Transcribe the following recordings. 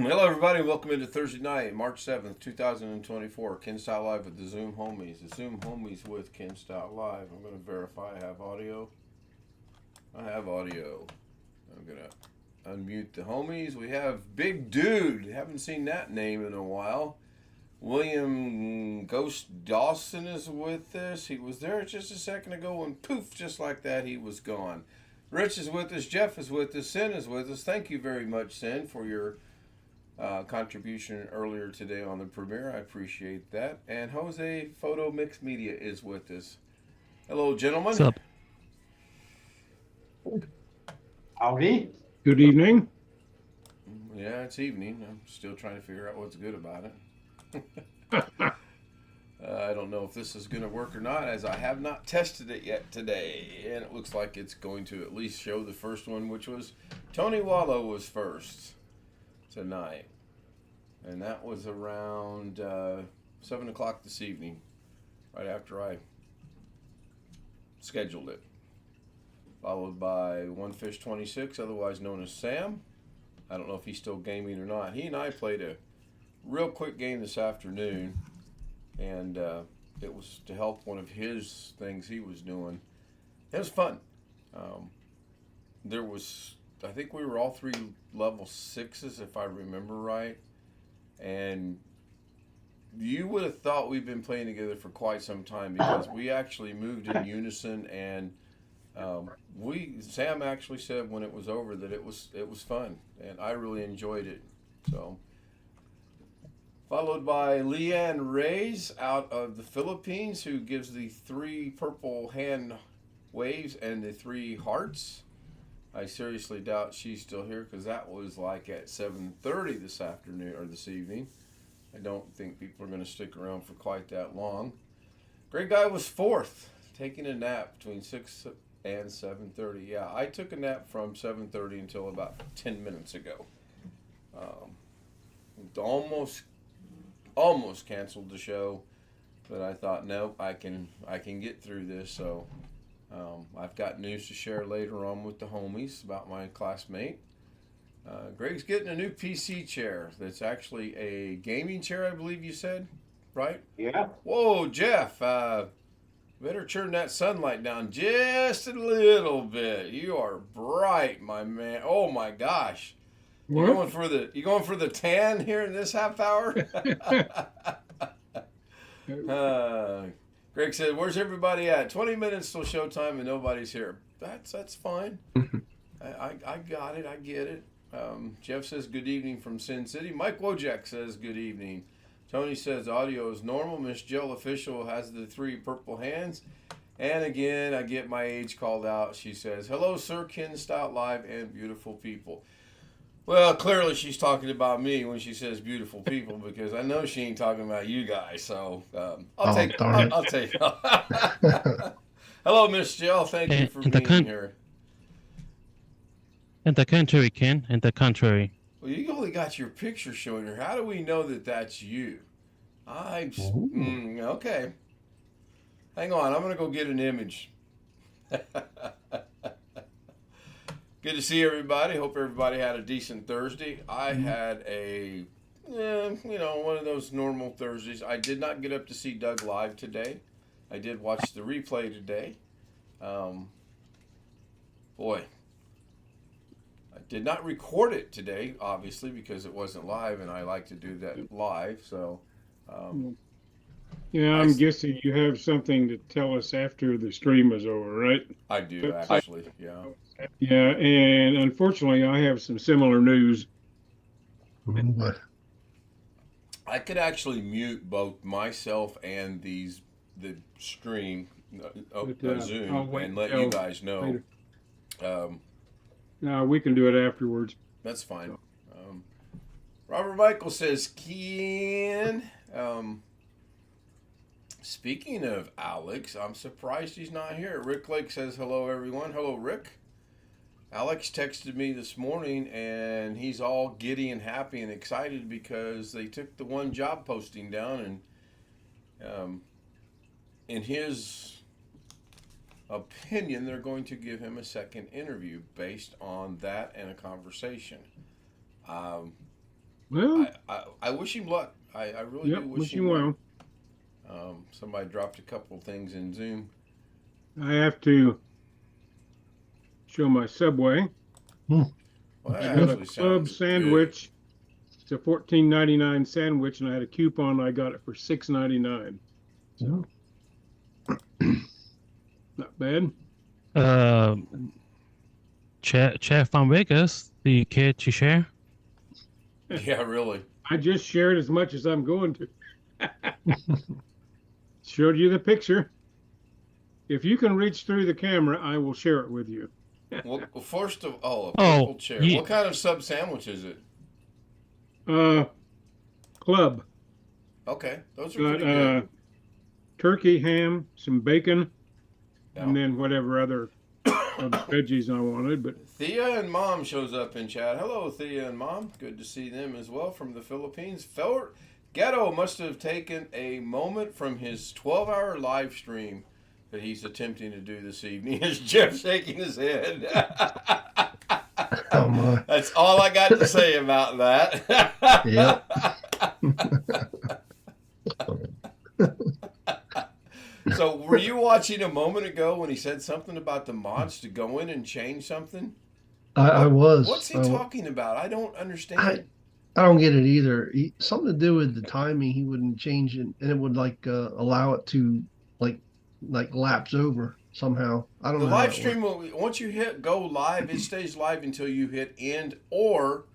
Hello, everybody. Welcome into Thursday night, March 7th, 2024. Ken Style Live with the Zoom Homies. The Zoom Homies with Ken Style Live. I'm going to verify I have audio. I have audio. I'm going to unmute the homies. We have Big Dude. Haven't seen that name in a while. William Ghost Dawson is with us. He was there just a second ago, and poof, just like that, he was gone. Rich is with us. Jeff is with us. Sin is with us. Thank you very much, Sin, for your contribution earlier today on the premiere. I appreciate that. And Jose Photo Mix Media is with us. Hello, gentlemen. What's up? Howdy. Good evening. Yeah, it's evening. I'm still trying to figure out what's good about it. I don't know if this is going to work or not, as I have not tested it yet today. And it looks like it's going to at least show the first one, which was Tony Wallow was first tonight. And that was around 7 o'clock this evening, right after I scheduled it. Followed by One Fish 26, otherwise known as Sam. I don't know if he's still gaming or not. He and I played a real quick game this afternoon, and it was to help one of his things he was doing. It was fun. I think we were all three level 6s, if I remember right. And you would have thought we've been playing together for quite some time, because we actually moved in unison, and Sam actually said when it was over that it was fun, and I really enjoyed it. So, followed by Leanne Reyes out of the Philippines, who gives the 3 purple hand waves and the 3 hearts. I seriously doubt she's still here, because that was like at 7:30 this afternoon or this evening. I don't think people are going to stick around for quite that long. Great Guy was 4th, taking a nap between 6 and 7:30. Yeah, I took a nap from 7:30 until about 10 minutes ago. Almost canceled the show, but I thought, nope, I can get through this. So I've got news to share later on with the homies about my classmate. Greg's getting a new PC chair that's actually a gaming chair, I believe you said, right? Yeah. Whoa, Jeff, better turn that sunlight down just a little bit. You are bright, my man. Oh my gosh. You going for the tan here in this half hour? Greg said, "Where's everybody at? 20 minutes till showtime and nobody's here." That's fine. I got it. I get it. Jeff says good evening from Sin City. Mike Wojak says good evening. Tony says audio is normal. Miss Jill Official has the 3 purple hands. And again, I get my age called out. She says, "Hello, Sir Ken Stout Live and beautiful people." Well, clearly she's talking about me when she says beautiful people, because I know she ain't talking about you guys. So I'll take. Hello, Miss Jill. Thank you for being here. In the contrary, Ken. In the contrary. Well, you only got your picture showing her. How do we know that that's you? Okay. Hang on. I'm going to go get an image. Good to see everybody. Hope everybody had a decent Thursday. I had one of those normal Thursdays. I did not get up to see Doug live today. I did watch the replay today. Boy. I did not record it today, obviously, because it wasn't live, and I like to do that live. So, yeah, I'm guessing you have something to tell us after the stream is over, right? I do, actually, yeah. Yeah, and unfortunately, I have some similar news. I could actually mute both myself and the stream, Zoom, and let you guys know. No, we can do it afterwards. That's fine. Robert Michael says, Ken. Speaking of Alex, I'm surprised he's not here. Rick Lake says, hello, everyone. Hello, Rick. Alex texted me this morning, and he's all giddy and happy and excited because they took the one job posting down, and in his opinion, they're going to give him a second interview based on that and a conversation. Well, I wish him luck. I really yep, do wish wish him you luck. well. Somebody dropped a couple things in Zoom. I have to show my Subway. Hmm. Well, that I got a actually club sounds good. sandwich. It's a $14.99 sandwich, and I had a coupon. I got it for $6.99. So not bad. Uh, Chef from Vegas, do you care to share? Yeah, really. I just shared as much as I'm going to. Showed you the picture. If you can reach through the camera, I will share it with you. Well, first of all, a Oh, purple chair. ye- What kind of sub sandwich is it? Club. Okay, those are Got pretty good. turkey, ham, some bacon, and Yeah. then whatever other veggies I wanted. But Thea and Mom shows up in chat. Hello, Thea and Mom. Good to see them as well from the Philippines. Ghetto must have taken a moment from his 12-hour live stream that he's attempting to do this evening. Is Jeff shaking his head? Oh my. That's all I got to say about that. So, were you watching a moment ago when he said something about the mods to go in and change something? I was. What's he talking about? I don't understand. I don't get it either. Something to do with the timing. He wouldn't change it, and it would like allow it to like lapse over somehow. I don't The know. How live that stream, once you hit go live, it stays live until you hit end or,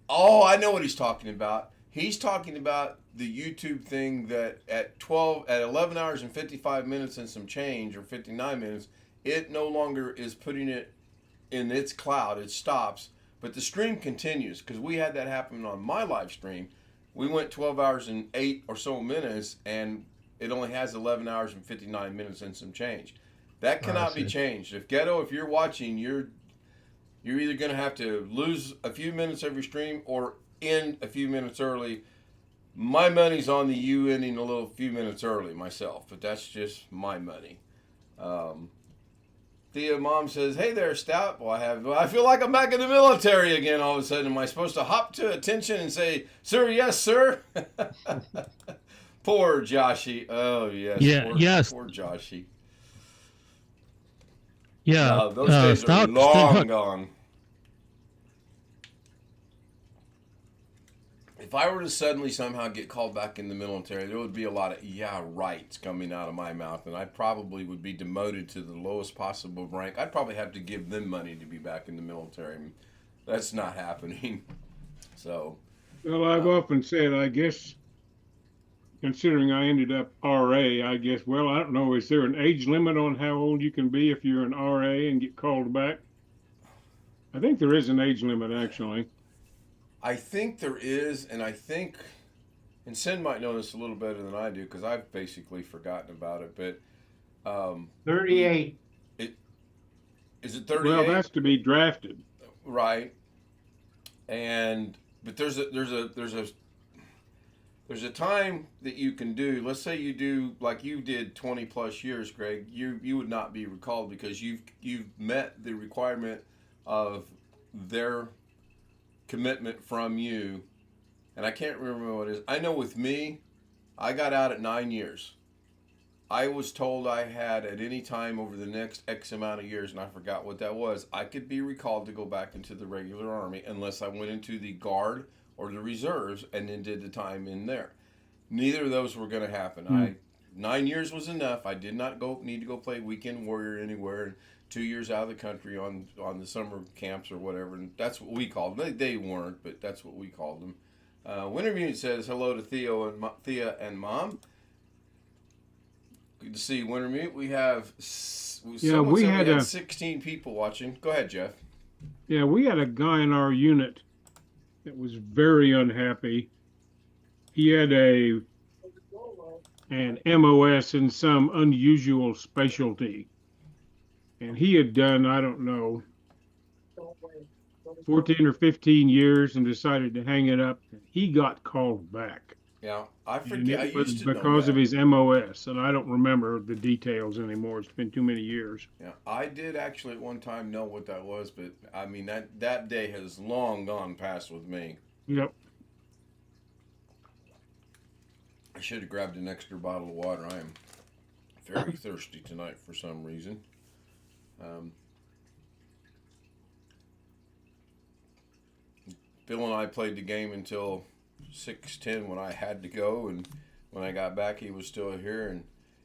oh, I know what he's talking about. He's talking about the YouTube thing that at 11 hours and 55 minutes and some change, or 59 minutes, it no longer is putting it in its cloud. It stops, but the stream continues, because we had that happen on my live stream. We went 12 hours and 8 or so minutes, and it only has 11 hours and 59 minutes and some change. That cannot be changed. If Ghetto, if you're watching, you're either going to have to lose a few minutes of your stream or end a few minutes early. My money's on the you ending a few minutes early myself, but that's just my money. Thea Mom says, "Hey there, Stout. Well, I feel like I'm back in the military again. All of a sudden, am I supposed to hop to attention and say, sir, yes, sir?" Poor Joshy. Oh yes. Yes. Poor Joshy. Yeah. No, those days are long gone. If I were to suddenly somehow get called back in the military, there would be a lot of "yeah, rights" coming out of my mouth, and I probably would be demoted to the lowest possible rank. I'd probably have to give them money to be back in the military. That's not happening. So. well, I've often said, I guess, considering I ended up RA, I guess, well, I don't know, is there an age limit on how old you can be if you're an RA and get called back? I think there is an age limit, actually. I think there is, and I think, and Sin might know this a little better than I do because I've basically forgotten about it. But 38. Is it 38? Well, that's to be drafted, right? But there's a time that you can do. Let's say you do like you did 20 plus years, Greg. You would not be recalled because you've met the requirement of their commitment from you, and I can't remember what it is. I know with me, I got out at 9 years. I was told I had at any time over the next X amount of years, and I forgot what that was, I could be recalled to go back into the regular Army unless I went into the Guard or the Reserves and then did the time in there. Neither of those were going to happen. 9 years was enough. I did not need to go play Weekend Warrior anywhere. 2 years out of the country on the summer camps or whatever, and that's what we called them. They weren't, but that's what we called them. Winter Mute says hello to Thea and Mom. Good to see Winter Mute. We had 16 people watching. Go ahead, Jeff. Yeah, we had a guy in our unit that was very unhappy. He had an MOS in some unusual specialty. And he had done, I don't know, 14 or 15 years and decided to hang it up. He got called back. Yeah, I forget. It was because of his MOS, and I don't remember the details anymore. It's been too many years. Yeah, I did actually at one time know what that was, but I mean that day has long gone past with me. Yep. I should have grabbed an extra bottle of water. I am very thirsty tonight for some reason. Bill and I played the game until 6:10 when I had to go, and when I got back, he was still here, and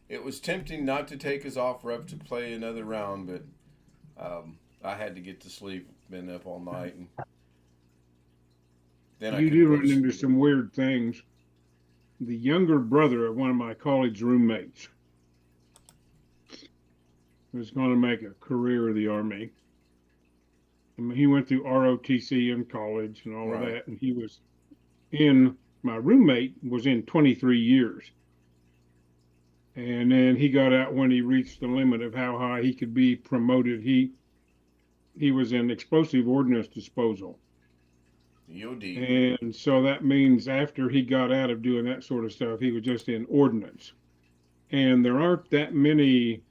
it was tempting not to take his off rep to play another round, but I had to get to sleep. Been up all night, and then You do run into some weird things. The younger brother of one of my college roommates was going to make a career of the Army. I mean, he went through ROTC in college and all of Right. that, and my roommate was in 23 years. And then he got out when he reached the limit of how high he could be promoted. He was in explosive ordnance disposal. EOD. And so that means after he got out of doing that sort of stuff, he was just in ordnance. And there aren't that many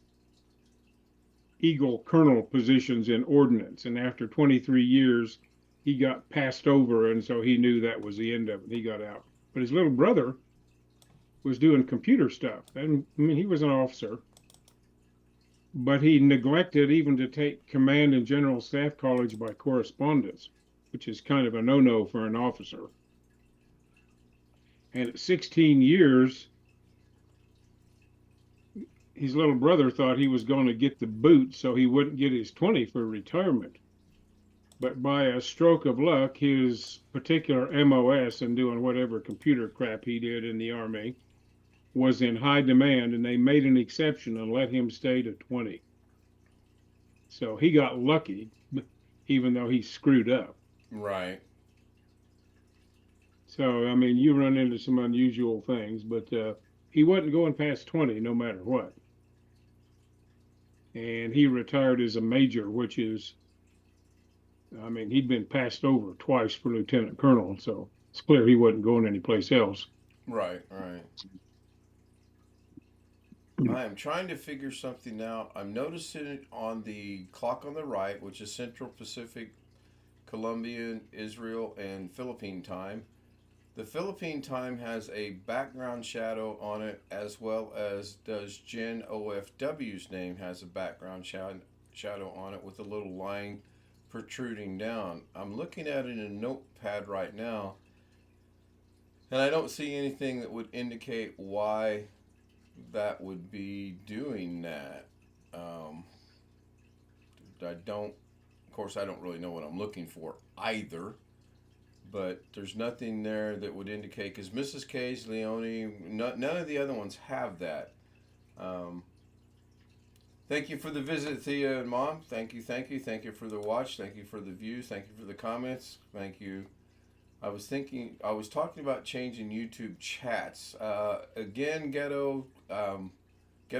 Eagle colonel positions in ordnance. And after 23 years, he got passed over. And so he knew that was the end of it. He got out. But his little brother was doing computer stuff. And I mean, he was an officer. But he neglected even to take command in General Staff College by correspondence, which is kind of a no-no for an officer. And at 16 years, his little brother thought he was going to get the boot so he wouldn't get his 20 for retirement. But by a stroke of luck, his particular MOS and doing whatever computer crap he did in the Army was in high demand, and they made an exception and let him stay to 20. So he got lucky, even though he screwed up. Right. So, I mean, you run into some unusual things, but he wasn't going past 20 no matter what. And he retired as a major, which is, I mean, he'd been passed over twice for lieutenant colonel, so it's clear he wasn't going anyplace else. Right. I am trying to figure something out. I'm noticing it on the clock on the right, which is Central Pacific, Colombian, Israel, and Philippine time. The Philippine time has a background shadow on it, as well as does Jen OFW's name has a background shadow on it with a little line protruding down. I'm looking at it in a notepad right now, and I don't see anything that would indicate why that would be doing that. I don't really know what I'm looking for either, but there's nothing there that would indicate, because Mrs. K's, Leone, none of the other ones have that. Thank you for the visit, Thea and Mom. Thank you for the watch. Thank you for the views. Thank you for the comments. Thank you. I was talking about changing YouTube chats. Again, Ghetto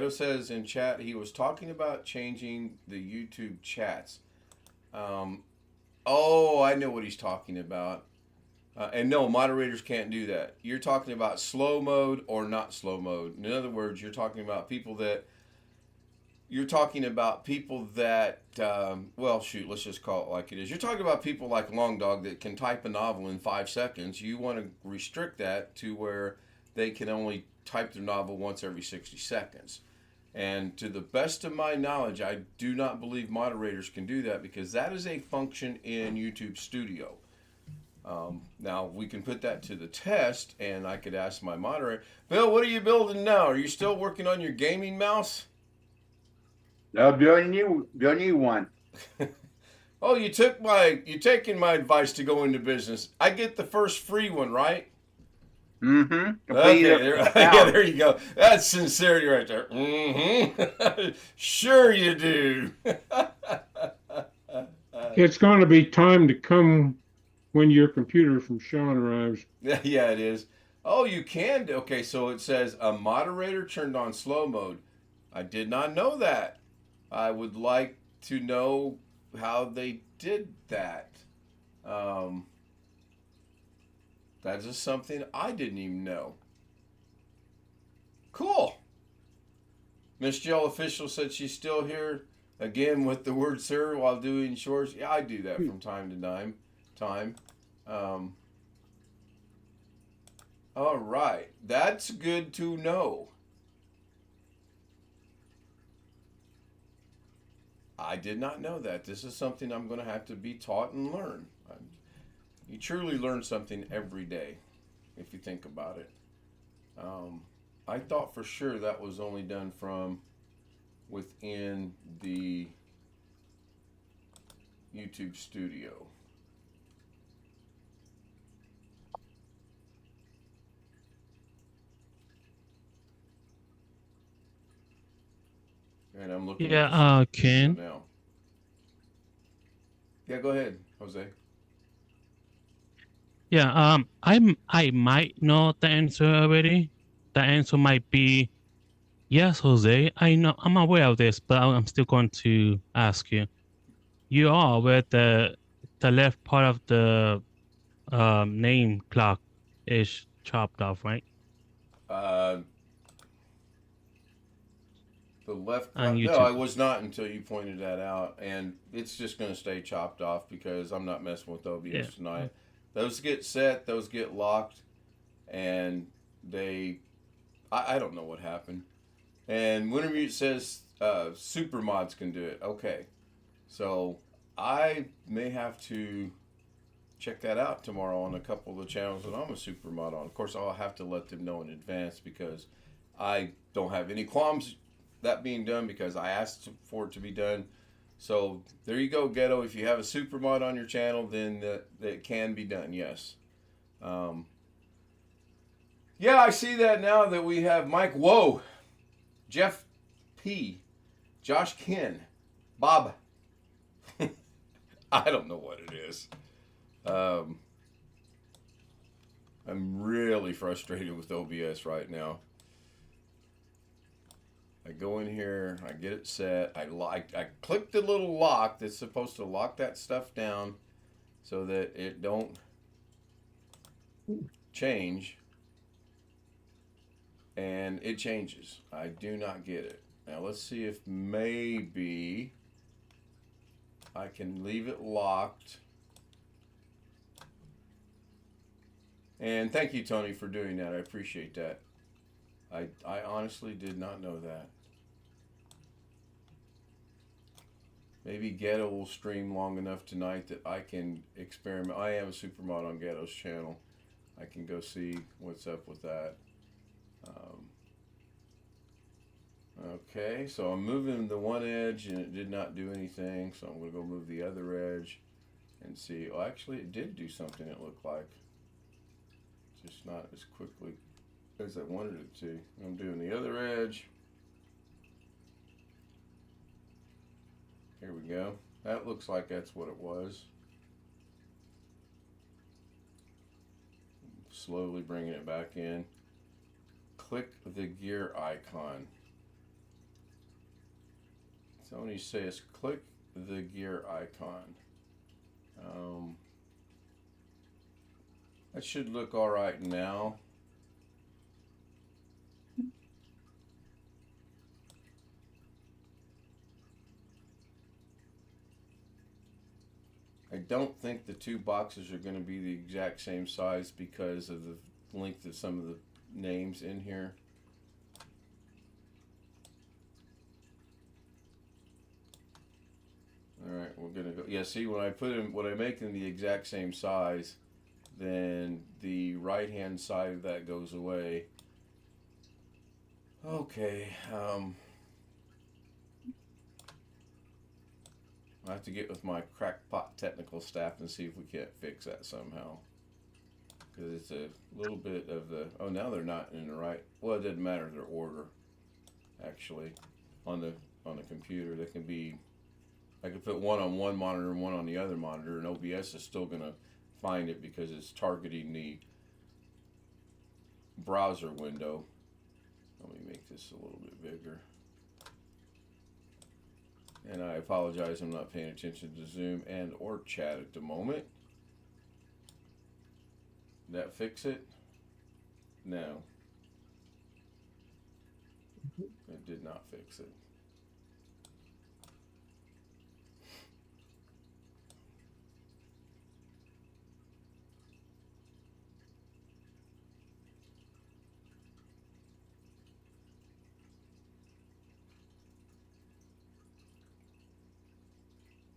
says in chat he was talking about changing the YouTube chats. I know what he's talking about. And no, moderators can't do that. You're talking about slow mode or not slow mode. In other words, you're talking about people that, let's just call it like it is. You're talking about people like Long Dog that can type a novel in 5 seconds. You want to restrict that to where they can only type their novel once every 60 seconds. And to the best of my knowledge, I do not believe moderators can do that, because that is a function in YouTube Studio. Now, we can put that to the test, and I could ask my moderator, Bill, what are you building now? Are you still working on your gaming mouse? No, building you one. Oh, you're taking my advice to go into business. I get the first free one, right? Mm-hmm. Okay, there you go. That's sincerity right there. Mm-hmm. Sure you do. It's going to be time to come when your computer from Sean arrives. Yeah, it is. Oh, you can. Okay, so it says a moderator turned on slow mode. I did not know that. I would like to know how they did that. That is something I didn't even know. Cool. Miss Jill Official said she's still here again with the word sir while doing chores. Yeah, I do that from time to time. All right. That's good to know. I did not know that. This is something I'm going to have to be taught and learn. You truly learn something every day if you think about it. I thought for sure that was only done from within the YouTube studio. And I'm looking Yeah, at the video Ken. now. Yeah, go ahead, Jose. Yeah, I might know the answer already. The answer might be yes, Jose. I'm aware of this, but I'm still going to ask you. You are aware the left part of the name clock is chopped off, right? Uh, the left On clock. No, I YouTube. was not until you pointed that out, and it's just going to stay chopped off because I'm not messing with OBS Yeah. tonight. Those get set, those get locked, and I don't know what happened. And Wintermute says super mods can do it. Okay, so I may have to check that out tomorrow on a couple of the channels that I'm a super mod on. Of course, I'll have to let them know in advance because I don't have any qualms that being done because I asked for it to be done. So there you go, Ghetto. If you have a super mod on your channel, then that can be done. Yes. Yeah, I see that now that we have Mike Woe, Jeff P, Josh Ken, Bob. I don't know what it is. I'm really frustrated with OBS right now. I go in here, I get it set, I click the little lock that's supposed to lock that stuff down so that it don't change, and it changes. I do not get it. Now let's see if maybe I can leave it locked. And thank you, Tony, for doing that. I appreciate that. I honestly did not know that. Maybe Ghetto will stream long enough tonight that I can experiment. I am a super mod on Ghetto's channel. I can go see what's up with that. Okay, so I'm moving the one edge and it did not do anything. So I'm going to go move the other edge and see. Oh, actually, it did do something, it looked like. Just not as quickly as I wanted it to. I'm doing the other edge. Here we go. That looks like that's what it was. Slowly bringing it back in. Click the gear icon. Tony says click the gear icon. That should look all right now. I don't think the two boxes are going to be the exact same size because of the length of some of the names in here. All right, we're gonna go. Yeah, see, when I make them the exact same size, then the right-hand side of that goes away. Okay. I have to get with my crackpot technical staff and see if we can't fix that somehow. Because it's a little bit of the. Oh, now they're not in the right. Well, it doesn't matter their order. Actually, on the computer, they can be. I could put one on one monitor and one on the other monitor, and OBS is still gonna find it because it's targeting the browser window. Let me make this a little bit bigger. And I apologize, I'm not paying attention to Zoom and or chat at the moment. Did that fix it? No. It did not fix it.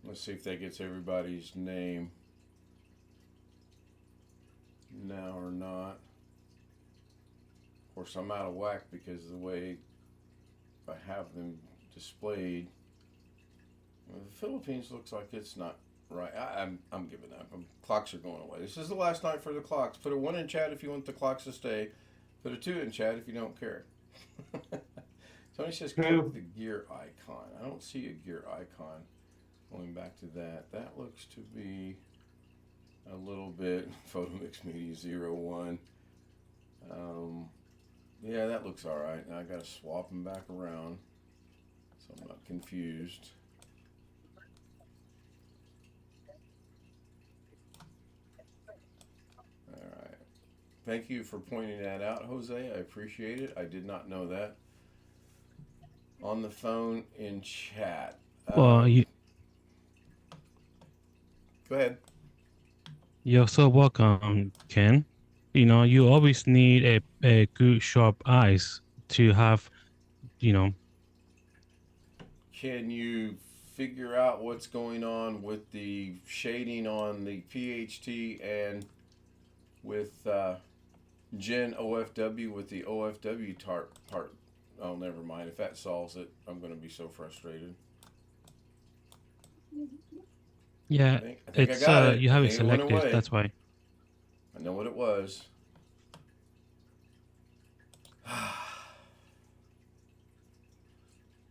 Let's see if that gets everybody's name now or not. Of course, I'm out of whack because of the way I have them displayed. Well, the Philippines looks like it's not right. I'm giving up. Clocks are going away. This is the last night for the clocks. Put a 1 in chat if you want the clocks to stay. Put a 2 in chat if you don't care. Tony says click the gear icon. I don't see a gear icon. Going back to that. That looks to be a little bit photo mix media 01. Yeah, that looks all right. Now I got to swap them back around so I'm not confused. All right. Thank you for pointing that out, Jose. I appreciate it. I did not know that. On the phone in chat. Well, Go ahead. you're so welcome, Ken. You know, you always need a good sharp eyes to have, you know. Can you figure out what's going on with the shading on the PHT and with Gen OFW with the OFW part? Oh, never mind. If that solves it, I'm going to be so frustrated. Yeah, I think it's I got it. you have I it think it went selected. away. That's why. I know what it was.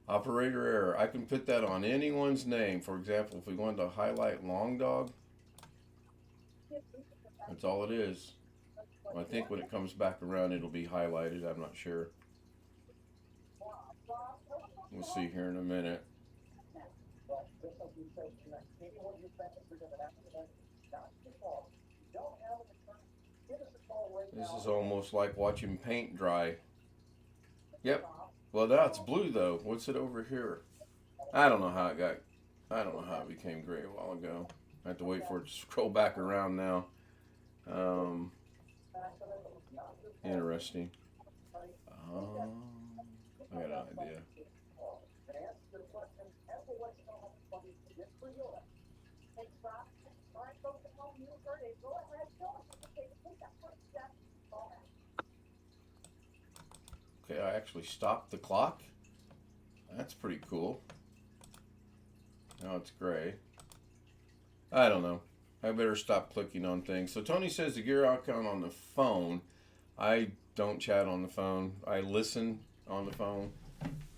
Operator error. I can put that on anyone's name. For example, if we wanted to highlight Long Dog, that's all it is. I think when it comes back around, it'll be highlighted. I'm not sure. We'll see here in a minute. This is almost like watching paint dry. Yep. Well, now it's blue though. What's it over here? I don't know how it got. I don't know how it became gray a while ago. I have to wait for it to scroll back around now. Interesting. I got an idea. Okay, I actually stopped the clock. That's pretty cool. Now it's gray. I don't know. I better stop clicking on things. So Tony says the gear icon on the phone. I don't chat on the phone. I listen on the phone.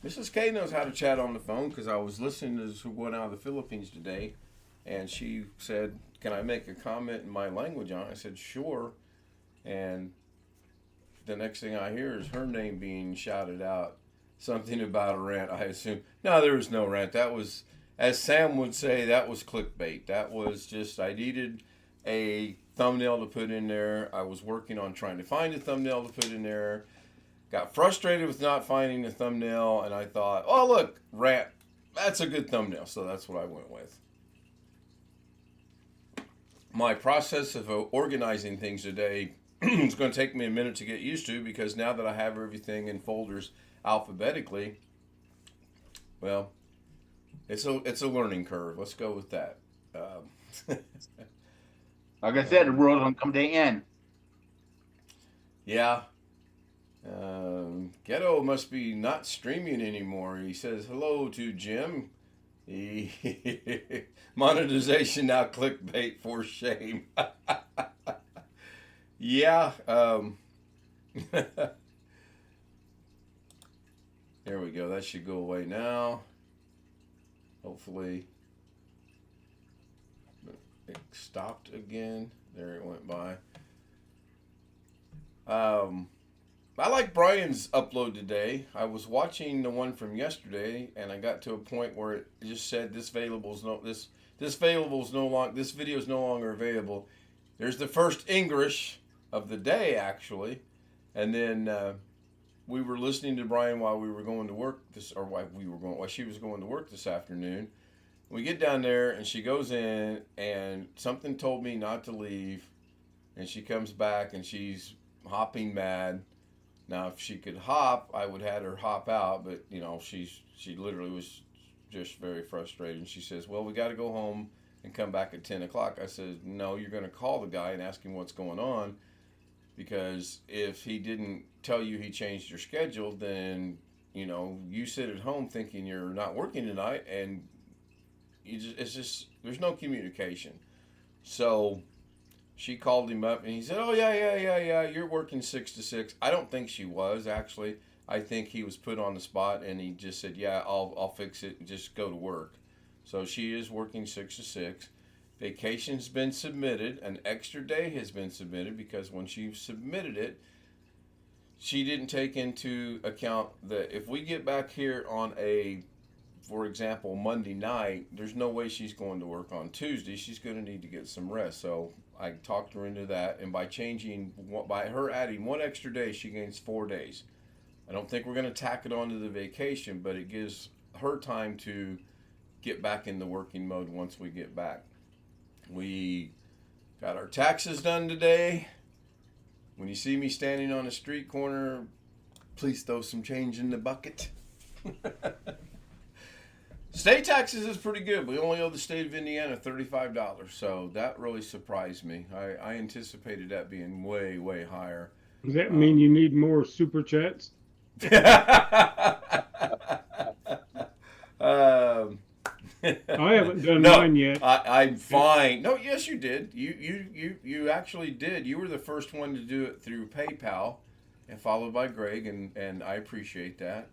Mrs. K knows how to chat on the phone because I was listening to someone out of the Philippines today, and she said, "Can I make a comment in my language on it?" I said, "Sure." And the next thing I hear is her name being shouted out. Something about a rant, I assume. No, there was no rant. That was, as Sam would say, that was clickbait. That was just, I needed a thumbnail to put in there. I was working on trying to find a thumbnail to put in there. Got frustrated with not finding a thumbnail, and I thought, oh, look, rant. That's a good thumbnail. So that's what I went with. My process of organizing things today it's going to take me a minute to get used to because now that I have everything in folders alphabetically, well, it's a learning curve. Let's go with that. Like I said, the world's gonna come to an end. Yeah. Ghetto must be not streaming anymore. He says hello to Jim. Monetization now clickbait for shame. Yeah. There we go. That should go away now. Hopefully. It stopped again. There it went by. I like Brian's upload today. I was watching the one from yesterday, and I got to a point where it just said this video is no longer available. There's the first English of the day, actually, and then we were listening to Brian while we were going to work while she was going to work this afternoon. We get down there, and she goes in, and something told me not to leave, and she comes back, and she's hopping mad. Now, if she could hop, I would have her hop out, but, you know, she literally was just very frustrated. And she says, well, we got to go home and come back at 10 o'clock. I said, no, you're going to call the guy and ask him what's going on, because if he didn't tell you he changed your schedule, then, you know, you sit at home thinking you're not working tonight, and it's just, there's no communication. So she called him up and he said, oh, yeah, you're working 6 to 6. I don't think she was, actually. I think he was put on the spot and he just said, yeah, I'll fix it and just go to work. So she is working 6 to 6. Vacation's been submitted. An extra day has been submitted, because when she submitted it, she didn't take into account that if we get back here on for example, Monday night, there's no way she's going to work on Tuesday. She's going to need to get some rest. So I talked her into that, and by her adding one extra day, she gains 4 days. I don't think we're going to tack it onto the vacation, but it gives her time to get back in the working mode once we get back. We got our taxes done today. When you see me standing on a street corner, please throw some change in the bucket. State taxes is pretty good. We only owe the state of Indiana $35, so that really surprised me. I anticipated that being way, way higher. Does that mean you need more super chats? I haven't done mine yet. I'm fine. No, yes, you did. You actually did. You were the first one to do it through PayPal, and followed by Greg, and I appreciate that.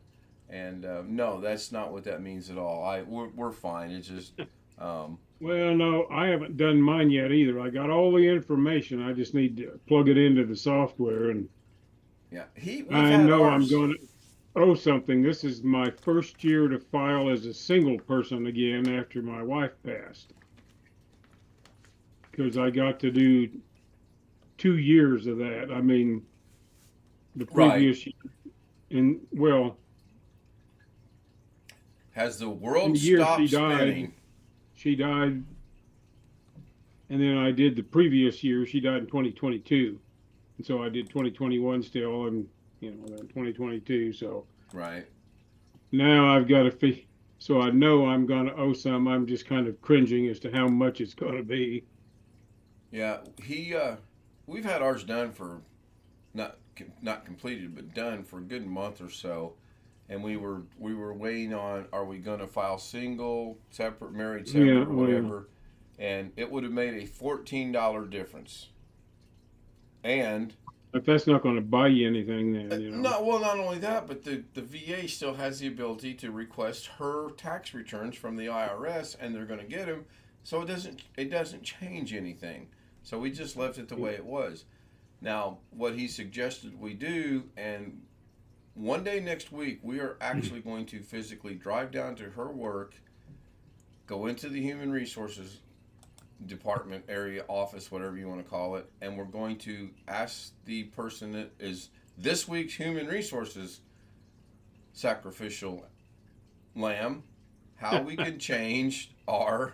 And no, that's not what that means at all. We're fine. It's just. Well, no, I haven't done mine yet either. I got all the information. I just need to plug it into the software, and yeah, I know I'm going to owe something. This is my first year to file as a single person again after my wife passed, because I got to do 2 years of that. I mean, the previous year, and well. Has the world stopped spinning? She died, and then I did the previous year. She died in 2022, and so I did 2021 still, and then 2022. So right now I've got to fee. So I know I'm going to owe some. I'm just kind of cringing as to how much it's going to be. Yeah, we've had ours done for not completed, but done for a good month or so. And we were waiting on, are we going to file single, separate, married, separate, whatever. And it would have made a $14 difference. And but that's not going to buy you anything then, not only that, but the VA still has the ability to request her tax returns from the IRS, and they're going to get them. So it doesn't change anything. So we just left it the way it was. Now, what he suggested we do, and one day next week, we are actually going to physically drive down to her work, go into the Human Resources Department area, office, whatever you want to call it, and we're going to ask the person that is this week's Human Resources sacrificial lamb how we can change her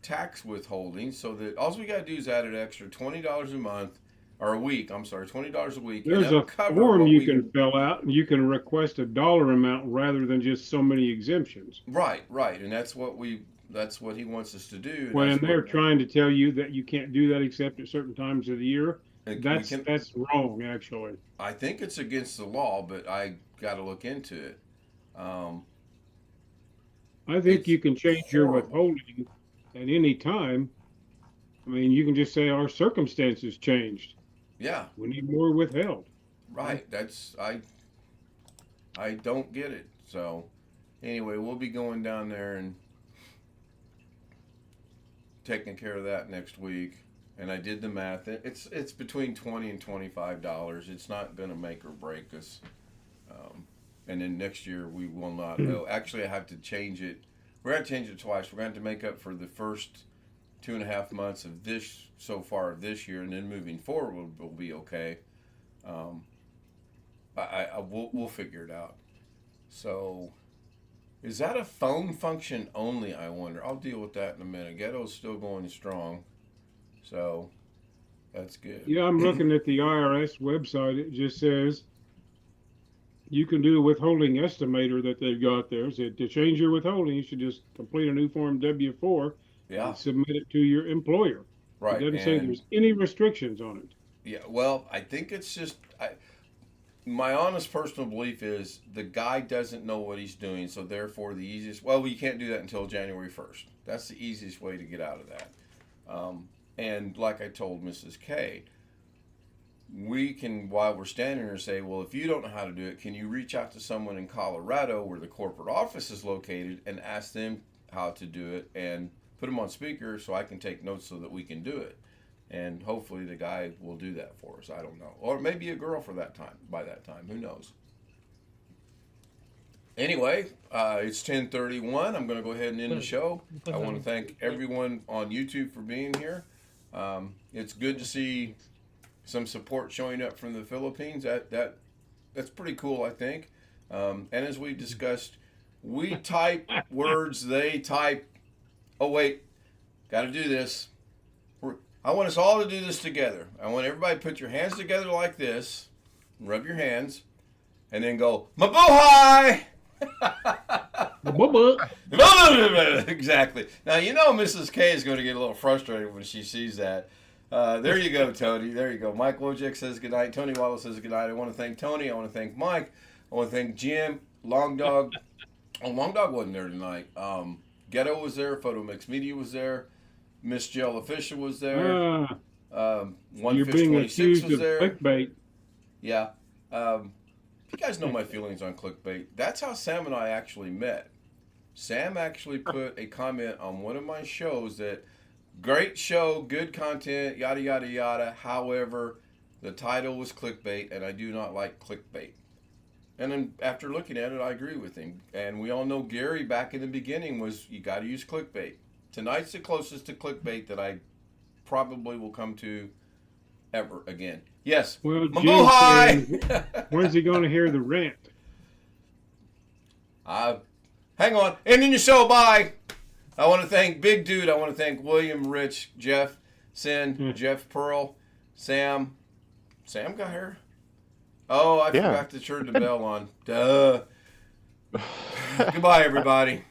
tax withholding, so that all we got to do is add an extra $20 a month. Or a week, I'm sorry, $20 a week. There's a form you can fill out, and you can request a dollar amount rather than just so many exemptions. Right, and that's what he wants us to do. When they're trying to tell you that you can't do that except at certain times of the year, that's wrong, actually. I think it's against the law, but I got to look into it. I think you can change your withholding at any time. I mean, you can just say our circumstances changed. Yeah. We need more withheld. Right. That's I don't get it. So anyway, we'll be going down there and taking care of that next week. And I did the math. It's between $20 and $25. It's not going to make or break us. And then next year we will not. Actually, I have to change it. We're going to change it twice. We're going to make up for the first 2.5 months of this this year, and then moving forward will be okay. We'll figure it out. So, is that a phone function only? I wonder. I'll deal with that in a minute. Ghetto's still going strong, so that's good. Yeah, I'm looking at the IRS website. It just says You can do a withholding estimator that they've got there. So to change your withholding, you should just complete a new Form W-4 Yeah, and submit it to your employer. It right. doesn't say And there's any restrictions on it. yeah, well, I think it's just my honest personal belief is the guy doesn't know what he's doing, so therefore the easiest. Well, you can't do that until January 1st. That's the easiest way to get out of that. And like I told Mrs. K, we can, while we're standing here, say, well, if you don't know how to do it, can you reach out to someone in Colorado where the corporate office is located and ask them how to do it and put them on speaker so I can take notes so that we can do it. And hopefully the guy will do that for us. I don't know. Or maybe a girl for that time, by that time. Who knows? Anyway, it's 10:31. I'm going to go ahead and end the show. I want to thank everyone on YouTube for being here. It's good to see some support showing up from the Philippines. That's pretty cool, I think. And as we discussed, we type words, they type. Oh wait, got to do this. I want us all to do this together. I want everybody to put your hands together like this, rub your hands, and then go mabuhay. Exactly. Now you know Mrs. K is going to get a little frustrated when she sees that. There you go, Tony. There you go. Mike Wojcik says good night. Tony Wallace says good night. I want to thank Tony. I want to thank Mike. I want to thank Jim. Long Dog. Oh, Long Dog wasn't there tonight. Ghetto was there. Photo Mix Media was there. Miss Jill Official was there. One You're Fish being 26 accused was of there. clickbait. Yeah. You guys know my feelings on clickbait. That's how Sam and I actually met. Sam actually put a comment on one of my shows that great show, good content, yada, yada, yada. However, the title was clickbait, and I do not like clickbait. And then after looking at it, I agree with him. And we all know Gary back in the beginning was, you got to use clickbait. Tonight's the closest to clickbait that I probably will come to ever again. Yes. Well, Jim Mabuhay! says, when's he going to hear the rant? Hang on. Ending the show. Bye. I want to thank Big Dude. I want to thank William, Rich, Jeff, Sin, Jeff Pearl, Sam. Sam got here? Oh, I forgot to turn the bell on. Duh. Goodbye, everybody.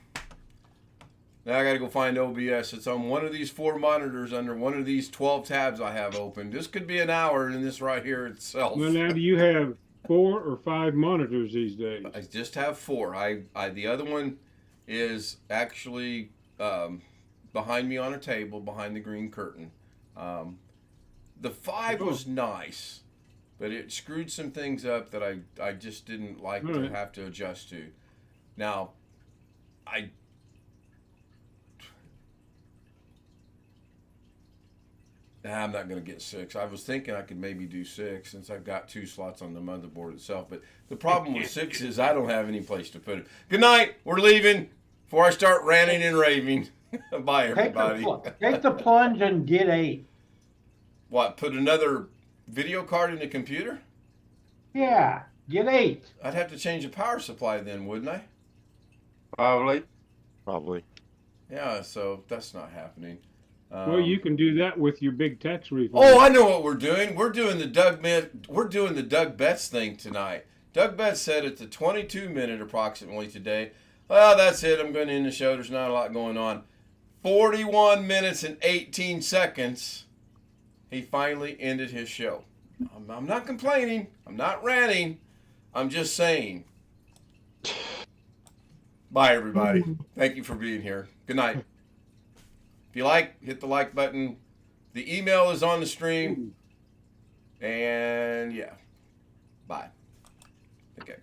Now I got to go find OBS. It's on one of these 4 monitors under one of these 12 tabs I have open. This could be an hour in this right here itself. Well, now do you have 4 or 5 monitors these days? I just have 4. The other one is actually behind me on a table behind the green curtain. The 5 was nice, but it screwed some things up that I just didn't like to have to adjust to. Now, I'm not going to get 6. I was thinking I could maybe do 6 since I've got 2 slots on the motherboard itself. But the problem with 6 is I don't have any place to put it. Good night. We're leaving before I start ranting and raving. Bye, everybody. Take the plunge and get 8. What, put another video card in the computer? Yeah, get 8. I'd have to change the power supply then, wouldn't I? Probably. Yeah, so that's not happening. Well, you can do that with your big tax refund. Oh, I know what we're doing. We're doing the Doug Betts thing tonight. Doug Betts said at the 22-minute approximately today, well, that's it. I'm going to end the show. There's not a lot going on. 41 minutes and 18 seconds, he finally ended his show. I'm not complaining. I'm not ranting. I'm just saying. Bye, everybody. Thank you for being here. Good night. If you like, hit the like button. The email is on the stream. And yeah.